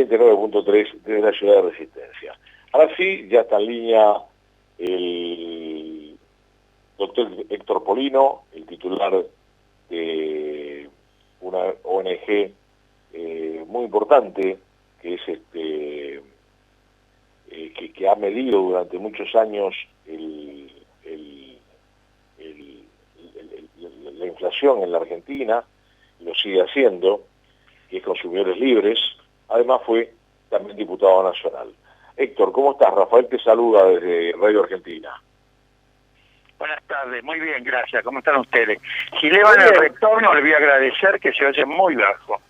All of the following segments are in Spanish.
89.3 desde la ciudad de Resistencia. Ahora sí, ya está en línea el doctor Héctor Polino, el titular de una ONG muy importante, que es que ha medido durante muchos años la inflación en la Argentina, y lo sigue haciendo, que es Consumidores Libres. Además fue también diputado nacional. Héctor, ¿cómo estás? Rafael te saluda desde Radio Argentina. Buenas tardes, muy bien, gracias. ¿Cómo están ustedes? Si le van el retorno, le voy a agradecer, que se oye muy bajo.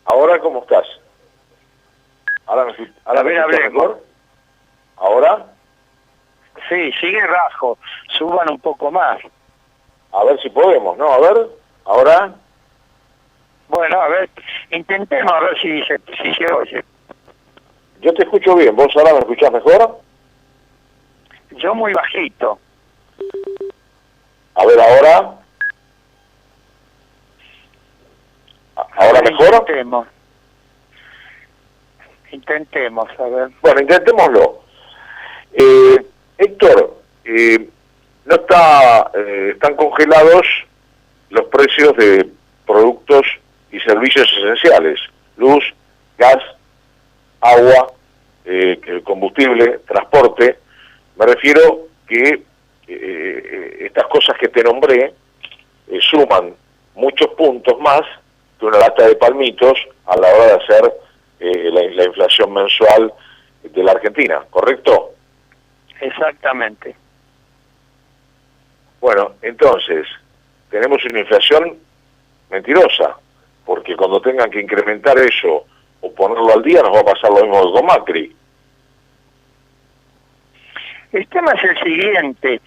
¿Ahora cómo estás? ¿Ahora me escuchas mejor? ¿Ahora? Sí, sigue bajo. Suban un poco más. A ver si podemos, ¿no? A ver, ¿ahora? Bueno, a ver, intentemos a ver si se oye. Yo te escucho bien. ¿Vos ahora me escuchás mejor? Yo muy bajito. A ver, ¿ahora? ¿Ahora mejor? Intentemos, a ver. Bueno, intentémoslo. Héctor, no están congelados los precios de productos y servicios esenciales: luz, gas, agua, combustible, transporte. Me refiero que estas cosas que te nombré suman muchos puntos más que una lata de palmitos a la hora de hacer la inflación mensual de la Argentina, ¿correcto? Exactamente. Bueno, entonces, tenemos una inflación mentirosa, porque cuando tengan que incrementar eso o ponerlo al día, nos va a pasar lo mismo que con Macri. El tema es el siguiente,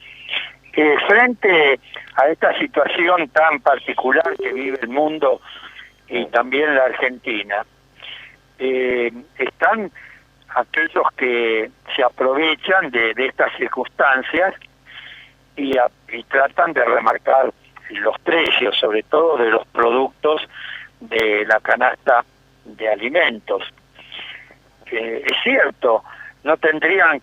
que frente a esta situación tan particular que vive el mundo y también la Argentina, están aquellos que se aprovechan de estas circunstancias y tratan de remarcar los precios, sobre todo de los productos de la canasta de alimentos. Es cierto, no tendrían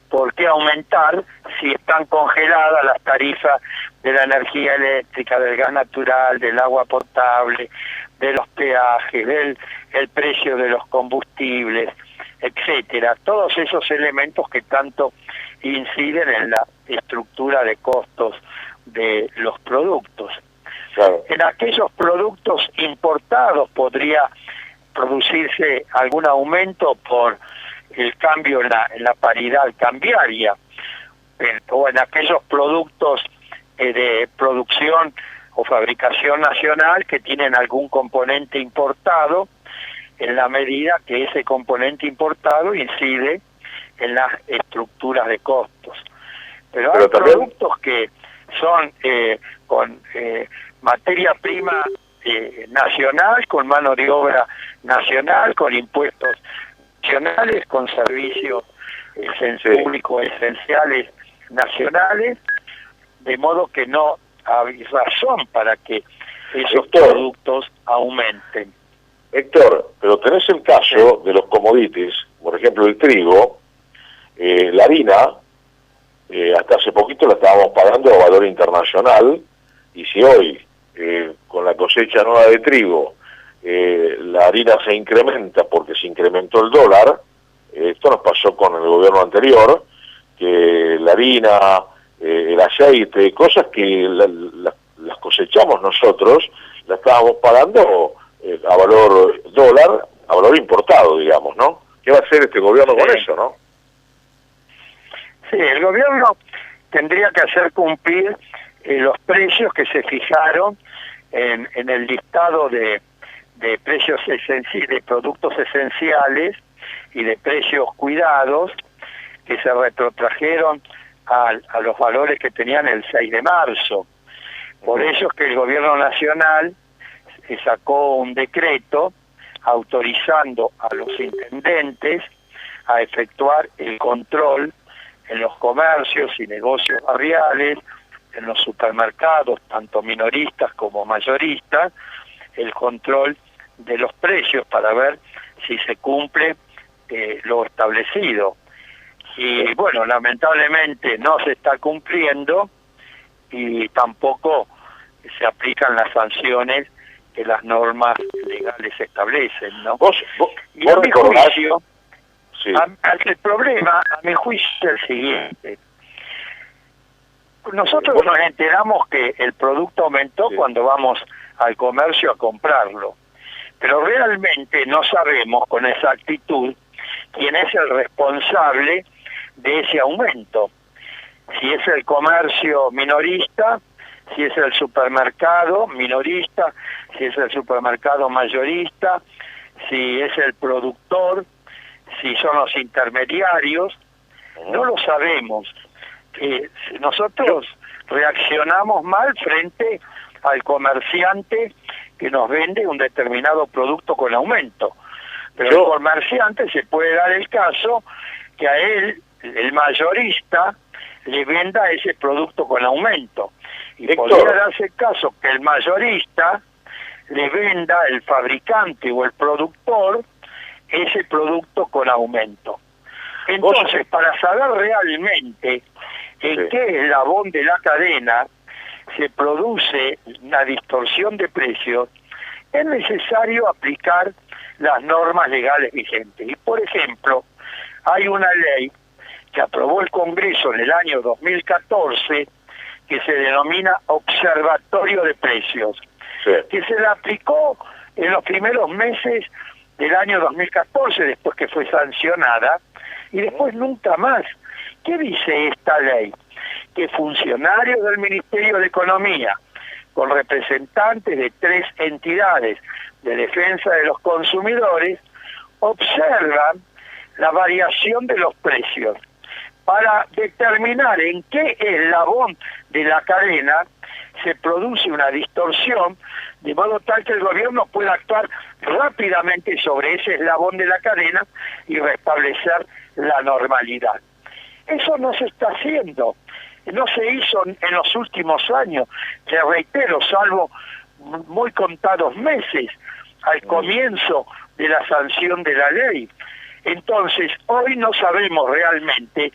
por qué aumentar si están congeladas las tarifas de la energía eléctrica, del gas natural, del agua potable, de los peajes, el precio de los combustibles, etcétera. Todos esos elementos que tanto inciden en la estructura de costos de los productos. Claro. En aquellos productos importados podría producirse algún aumento por el cambio en la paridad cambiaria, o en aquellos productos de producción o fabricación nacional que tienen algún componente importado, en la medida que ese componente importado incide en las estructuras de costos. Pero hay productos que son con materia prima nacional, con mano de obra nacional, con impuestos nacionales, con servicios públicos esenciales nacionales, de modo que no hay razón para que esos productos aumenten. Héctor, pero tenés el caso de los commodities, por ejemplo el trigo, la harina, hasta hace poquito la estábamos pagando a valor internacional, y si hoy, con la cosecha nueva de trigo, la harina se incrementa porque se incrementó el dólar, esto nos pasó con el gobierno anterior, que la harina, el aceite, cosas que las cosechamos nosotros, la estábamos pagando a valor dólar, a valor importado, digamos, ¿no? ¿Qué va a hacer este gobierno con eso, no? Sí, el gobierno tendría que hacer cumplir los precios que se fijaron en el listado de precios esenciales, de productos esenciales y de precios cuidados, que se retrotrajeron a los valores que tenían el 6 de marzo. Por eso es que el gobierno nacional sacó un decreto autorizando a los intendentes a efectuar el control en los comercios y negocios barriales, en los supermercados, tanto minoristas como mayoristas, el control de los precios para ver si se cumple lo establecido. Y bueno, lamentablemente no se está cumpliendo y tampoco se aplican las sanciones que las normas legales establecen, ¿no? Y a mi juicio, sí. el problema, a mi juicio, es el siguiente. Nosotros nos enteramos que el producto aumentó cuando vamos al comercio a comprarlo, pero realmente no sabemos con exactitud quién es el responsable de ese aumento. Si es el comercio minorista, si es el supermercado minorista, si es el supermercado mayorista, si es el productor, si son los intermediarios, no lo sabemos. Nosotros reaccionamos mal frente al comerciante que nos vende un determinado producto con aumento, pero el comerciante se puede dar el caso que a él, el mayorista, le venda ese producto con aumento, y podría darse el caso que el mayorista le venda el fabricante o el productor ese producto con aumento. Entonces, para saber realmente en qué eslabón de la cadena se produce una distorsión de precios, es necesario aplicar las normas legales vigentes. Y, por ejemplo, hay una ley que aprobó el Congreso en el año 2014 que se denomina Observatorio de Precios, que se la aplicó en los primeros meses del año 2014, después que fue sancionada, y después nunca más. ¿Qué dice esta ley? Que funcionarios del Ministerio de Economía, con representantes de 3 entidades de defensa de los consumidores, observan la variación de los precios para determinar en qué eslabón de la cadena se produce una distorsión, de modo tal que el gobierno pueda actuar rápidamente sobre ese eslabón de la cadena y restablecer la normalidad. Eso no se está haciendo, no se hizo en los últimos años, te reitero, salvo muy contados meses al comienzo de la sanción de la ley. Entonces, hoy no sabemos realmente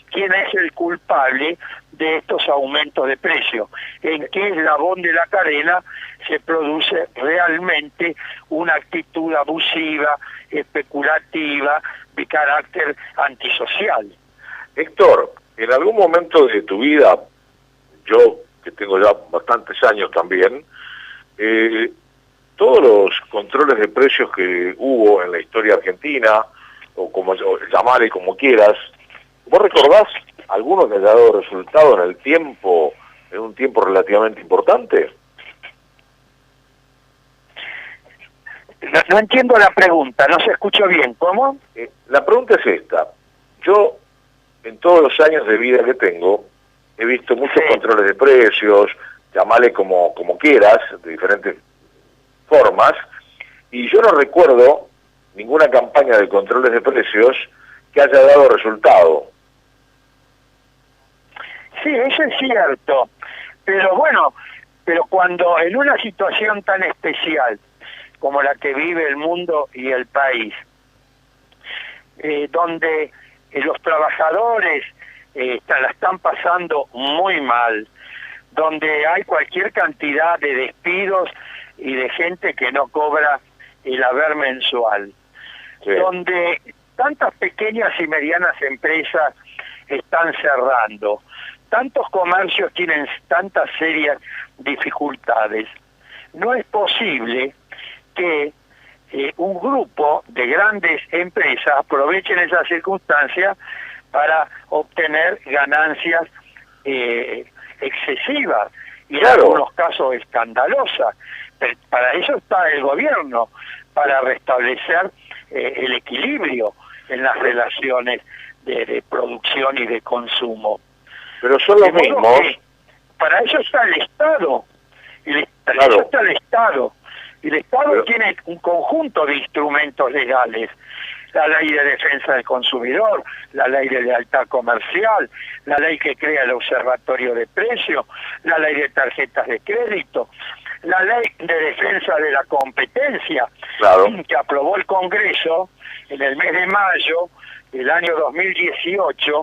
quién es el culpable de estos aumentos de precio, en qué eslabón de la cadena se produce realmente una actitud abusiva, especulativa, de carácter antisocial. Héctor, en algún momento de tu vida, yo que tengo ya bastantes años también, todos los controles de precios que hubo en la historia argentina, o como llamarle como quieras, ¿vos recordás alguno que haya dado resultado en el tiempo, en un tiempo relativamente importante? No entiendo la pregunta, no se escuchó bien. ¿Cómo? La pregunta es esta. Yo, en todos los años de vida que tengo, he visto muchos controles de precios, llamale como quieras, de diferentes formas, y yo no recuerdo ninguna campaña de controles de precios que haya dado resultado. Sí, eso es cierto, pero bueno, cuando en una situación tan especial como la que vive el mundo y el país, donde los trabajadores la están pasando muy mal, donde hay cualquier cantidad de despidos y de gente que no cobra el haber mensual, donde tantas pequeñas y medianas empresas están cerrando, tantos comercios tienen tantas serias dificultades, no es posible que un grupo de grandes empresas aprovechen esa circunstancia para obtener ganancias excesivas y en algunos casos escandalosas. Pero para eso está el gobierno, para restablecer el equilibrio en las relaciones de producción y de consumo. Pero son los mismos. Para eso está el Estado. Para eso está el Estado. Y el Estado tiene un conjunto de instrumentos legales. La ley de defensa del consumidor, la ley de lealtad comercial, la ley que crea el observatorio de precios, la ley de tarjetas de crédito. la ley de defensa de la competencia, Claro. que aprobó el Congreso en el mes de mayo del año 2018,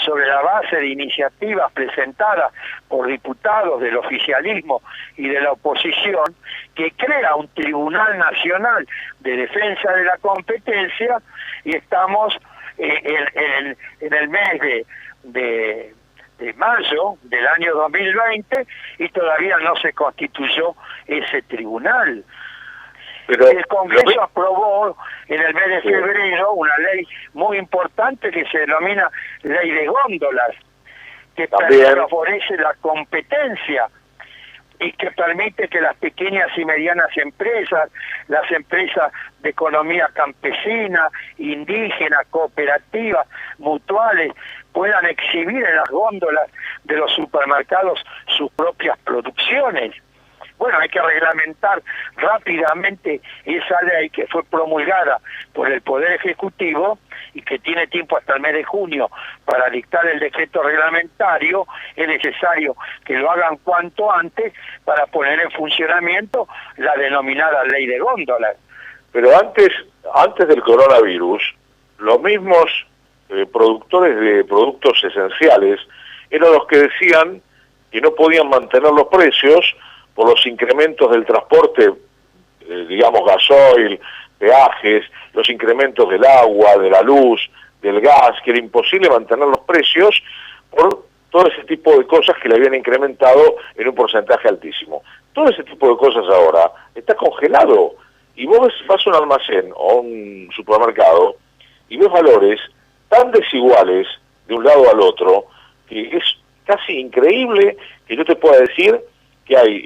sobre la base de iniciativas presentadas por diputados del oficialismo y de la oposición, que crea un Tribunal Nacional de Defensa de la Competencia, y estamos en el mes de mayo del año 2020 y todavía no se constituyó ese tribunal. Pero el Congreso aprobó en el mes de febrero una ley muy importante que se denomina Ley de Góndolas, que favorece la competencia y que permite que las pequeñas y medianas empresas, las empresas de economía campesina, indígena, cooperativas, mutuales, puedan exhibir en las góndolas de los supermercados sus propias producciones. Bueno, hay que reglamentar rápidamente esa ley que fue promulgada por el Poder Ejecutivo y que tiene tiempo hasta el mes de junio para dictar el decreto reglamentario. Es necesario que lo hagan cuanto antes para poner en funcionamiento la denominada ley de góndolas. Pero antes del coronavirus, los mismos productores de productos esenciales eran los que decían que no podían mantener los precios por los incrementos del transporte, digamos gasoil, peajes, los incrementos del agua, de la luz, del gas, que era imposible mantener los precios por todo ese tipo de cosas que le habían incrementado en un porcentaje altísimo. Todo ese tipo de cosas ahora está congelado, y vos vas a un almacén o un supermercado y ves valores tan desiguales de un lado al otro que es casi increíble que yo te pueda decir que hay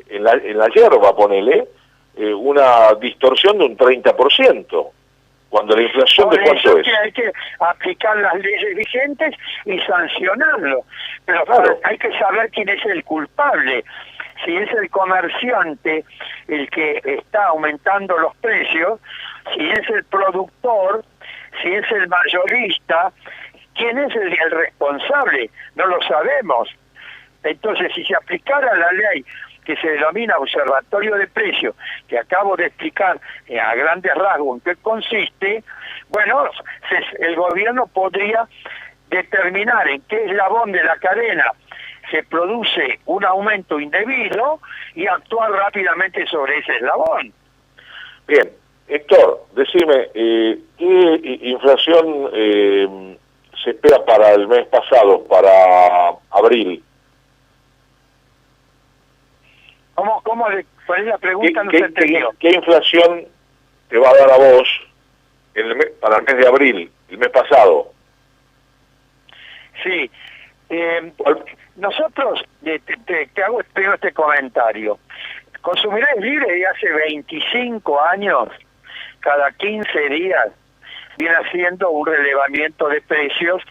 en la yerba, ponele, una distorsión de un 30%, cuando la inflación Por de cuánto es. Que hay que aplicar las leyes vigentes y sancionarlo, pero claro, hay que saber quién es el culpable. Si es el comerciante el que está aumentando los precios, si es el productor, si es el mayorista, ¿quién es el responsable? No lo sabemos. Entonces, si se aplicara la ley que se denomina Observatorio de Precios, que acabo de explicar a grandes rasgos en qué consiste, bueno, el gobierno podría determinar en qué eslabón de la cadena se produce un aumento indebido y actuar rápidamente sobre ese eslabón. Bien, Héctor, decime, ¿qué inflación se espera para el mes pasado, para abril? ¿Cuál es la pregunta? No se entendió. ¿Qué inflación te va a dar a vos para el mes de abril, el mes pasado? Sí. Nosotros, te hago primero este comentario. Consumidores Libres de hace 25 años, cada 15 días, viene haciendo un relevamiento de precios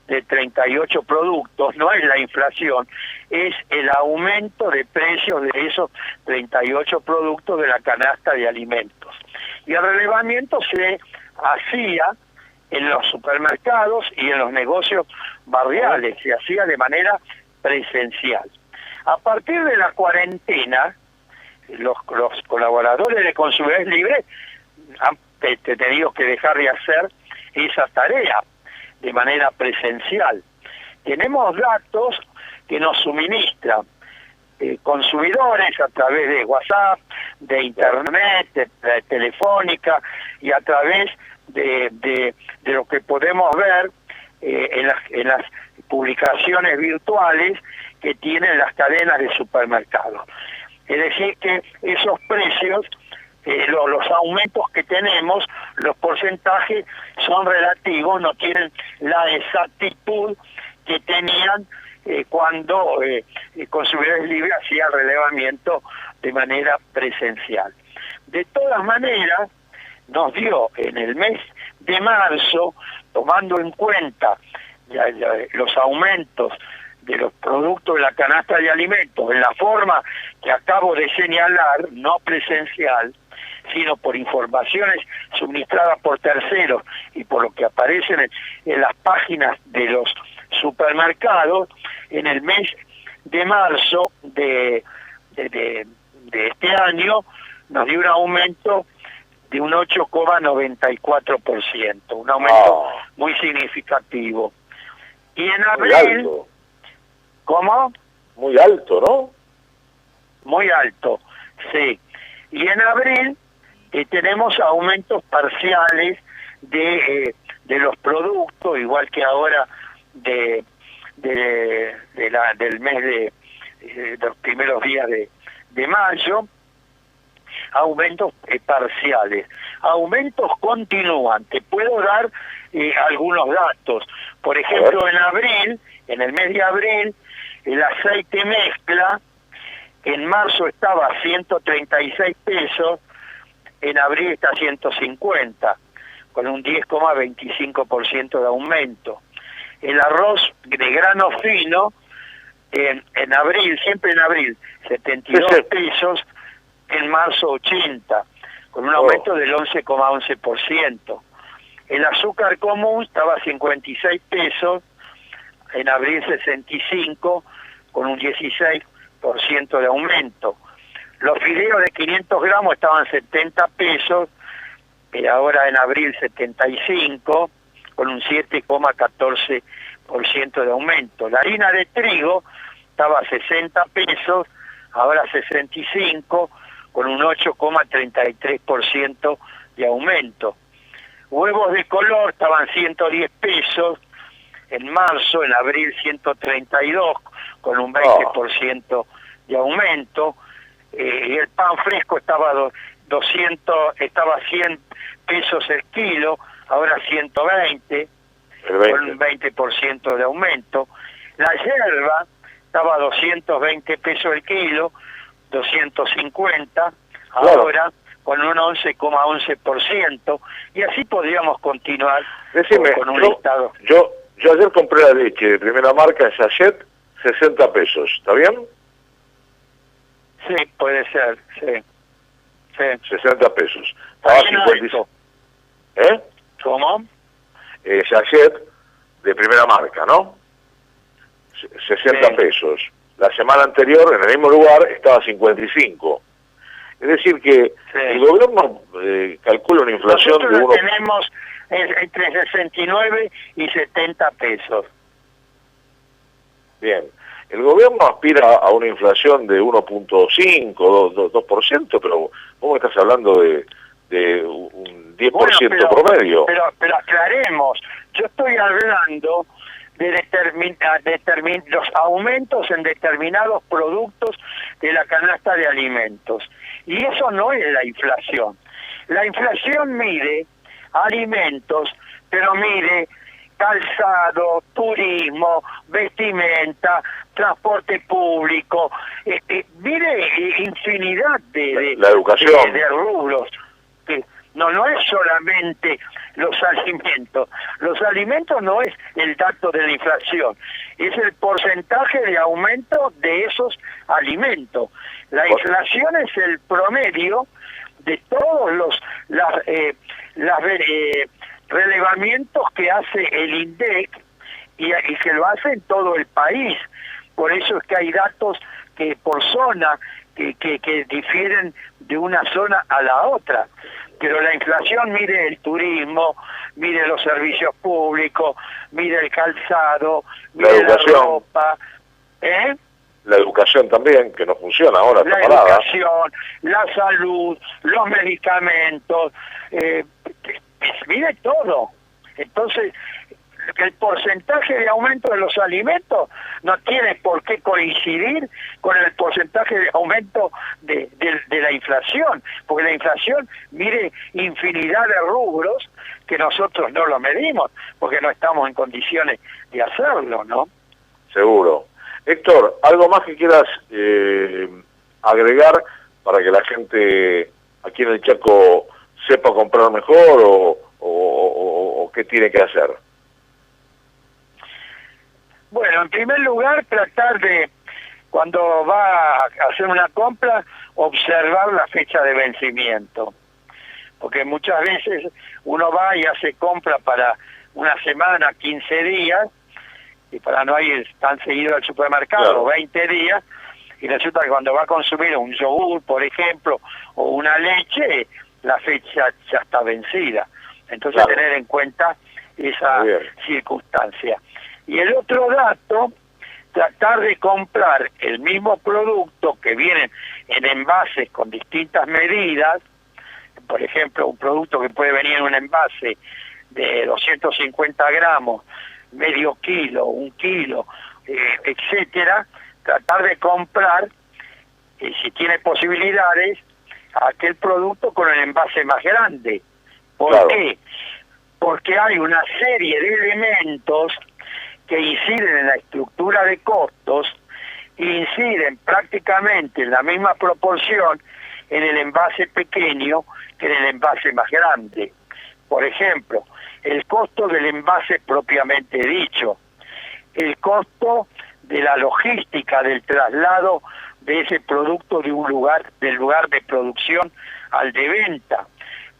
de 38 productos. No es la inflación, es el aumento de precios de esos 38 productos de la canasta de alimentos. Y el relevamiento se hacía en los supermercados y en los negocios barriales, se hacía de manera presencial. A partir de la cuarentena, los colaboradores de Consumidores Libres han tenido que dejar de hacer esa tarea de manera presencial. Tenemos datos que nos suministran consumidores a través de WhatsApp, de Internet, de telefónica y a través de lo que podemos ver en las publicaciones virtuales que tienen las cadenas de supermercados. Es decir, que esos precios, los aumentos que tenemos, los porcentajes son relativos, no tienen la exactitud que tenían cuando Consumidores Libres hacía el relevamiento de manera presencial. De todas maneras, nos dio en el mes de marzo, tomando en cuenta los aumentos de los productos de la canasta de alimentos en la forma que acabo de señalar, no presencial, sino por informaciones suministradas por terceros y por lo que aparecen en las páginas de los supermercados, en el mes de marzo de de este año nos dio un aumento de un 8,94%, un aumento muy significativo. Y en abril... Muy alto. ¿Cómo? Muy alto, ¿no? Muy alto, sí. Y en abril tenemos aumentos parciales de los productos, igual que ahora del mes de los primeros días de mayo, aumentos parciales. Aumentos continúan. Te puedo dar algunos datos. Por ejemplo, en abril, en el mes de abril, el aceite mezcla en marzo estaba a 136 pesos, en abril está a 150, con un 10,25% de aumento. El arroz de grano fino, en abril, siempre en abril, 72 pesos, en marzo 80, con un aumento del 11,11%. El azúcar común estaba a 56 pesos, en abril 65, con un 16% de aumento. Los fideos de 500 gramos estaban 70 pesos, ahora en abril 75, con un 7,14% de aumento. La harina de trigo estaba a 60 pesos, ahora 65, con un 8,33% de aumento. Huevos de color estaban 110 pesos, en marzo, en abril 132, con un 20% de aumento. Y el pan fresco estaba 100 pesos el kilo, ahora 120, con un 20% de aumento. La yerba estaba a 220 pesos el kilo, 250, ahora con un 11,11%, y así podríamos continuar. Decime, con un listado. Yo ayer compré la leche de primera marca en sachet, 60 pesos, ¿está bien? Sí, puede ser, sí. 60 pesos. Estaba 55. ¿Eh? ¿Cómo? Sachet de primera marca, ¿no? 60 pesos. La semana anterior, en el mismo lugar, estaba 55. Es decir que el gobierno calcula una inflación de Nosotros tenemos entre 69 y 70 pesos. Bien. El gobierno aspira a una inflación de 1.5, 2%, pero vos me estás hablando de un 10% promedio. Pero aclaremos, yo estoy hablando de los aumentos en determinados productos de la canasta de alimentos. Y eso no es la inflación. La inflación mide alimentos, pero mide calzado, turismo, vestimenta, transporte público, mire infinidad de la educación, de rubros. No es solamente los alimentos. Los alimentos no es el dato de la inflación, es el porcentaje de aumento de esos alimentos. La inflación es el promedio de todos los relevamientos que hace el INDEC y que lo hace en todo el país. Por eso es que hay datos que por zona que difieren de una zona a la otra. Pero la inflación mide el turismo, mide los servicios públicos, mide el calzado, mide la ropa. La educación también, que no funciona ahora. La educación, la salud, los medicamentos, mide todo. Entonces, el porcentaje de aumento de los alimentos no tiene por qué coincidir con el porcentaje de aumento de la inflación, porque la inflación mide infinidad de rubros que nosotros no lo medimos, porque no estamos en condiciones de hacerlo, ¿no? Seguro. Héctor, ¿algo más que quieras agregar para que la gente aquí en el Chaco sepa comprar mejor o qué tiene que hacer? Bueno, en primer lugar, tratar de, cuando va a hacer una compra, observar la fecha de vencimiento. Porque muchas veces uno va y hace compra para una semana, 15 días, y para no ir tan seguido al supermercado, 20 días, y resulta que cuando va a consumir un yogur, por ejemplo, o una leche, la fecha ya está vencida. Entonces Claro. tener en cuenta esa circunstancia. Y el otro dato, tratar de comprar el mismo producto que viene en envases con distintas medidas. Por ejemplo, un producto que puede venir en un envase de 250 gramos, medio kilo, 1 kilo, etcétera, tratar de comprar, si tiene posibilidades, aquel producto con el envase más grande. ¿Por qué? Porque hay una serie de elementos que inciden en la estructura de costos, inciden prácticamente en la misma proporción en el envase pequeño que en el envase más grande. Por ejemplo, el costo del envase propiamente dicho, el costo de la logística del traslado de ese producto de un lugar, del lugar de producción al de venta.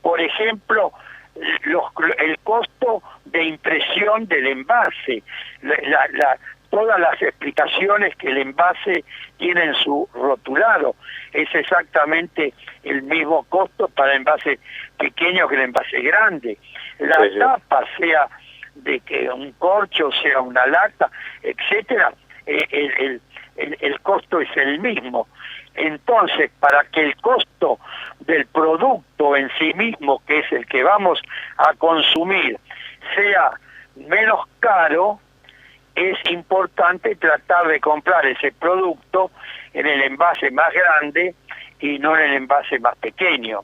Por ejemplo, el costo de impresión del envase, todas las explicaciones que el envase tiene en su rotulado, es exactamente el mismo costo para el envase pequeño que el envase grande. La tapa, sea de que un corcho, sea una lata, etcétera, el costo es el mismo. Entonces, para que el costo del producto en sí mismo, que es el que vamos a consumir, sea menos caro, es importante tratar de comprar ese producto en el envase más grande y no en el envase más pequeño.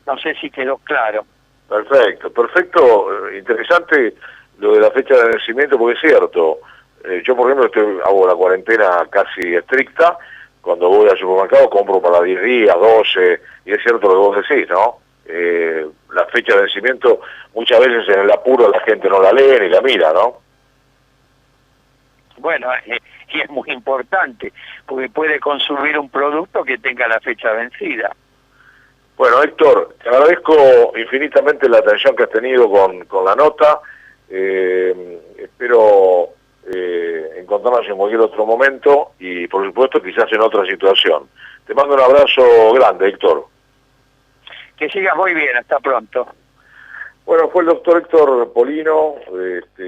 No sé si quedó claro. Perfecto, perfecto. Interesante lo de la fecha de vencimiento, porque es cierto. Yo, por ejemplo, hago la cuarentena casi estricta. Cuando voy al supermercado compro para 10 días, 12, y es cierto lo que vos decís, ¿no? La fecha de vencimiento, muchas veces en el apuro la gente no la lee ni la mira, ¿no? Bueno, y es muy importante, porque puede consumir un producto que tenga la fecha vencida. Bueno, Héctor, te agradezco infinitamente la atención que has tenido con la nota. Espero encontrarnos en cualquier otro momento y, por supuesto, quizás en otra situación. Te mando un abrazo grande, Héctor. Que sigas muy bien, hasta pronto. Bueno, fue el doctor Héctor Polino,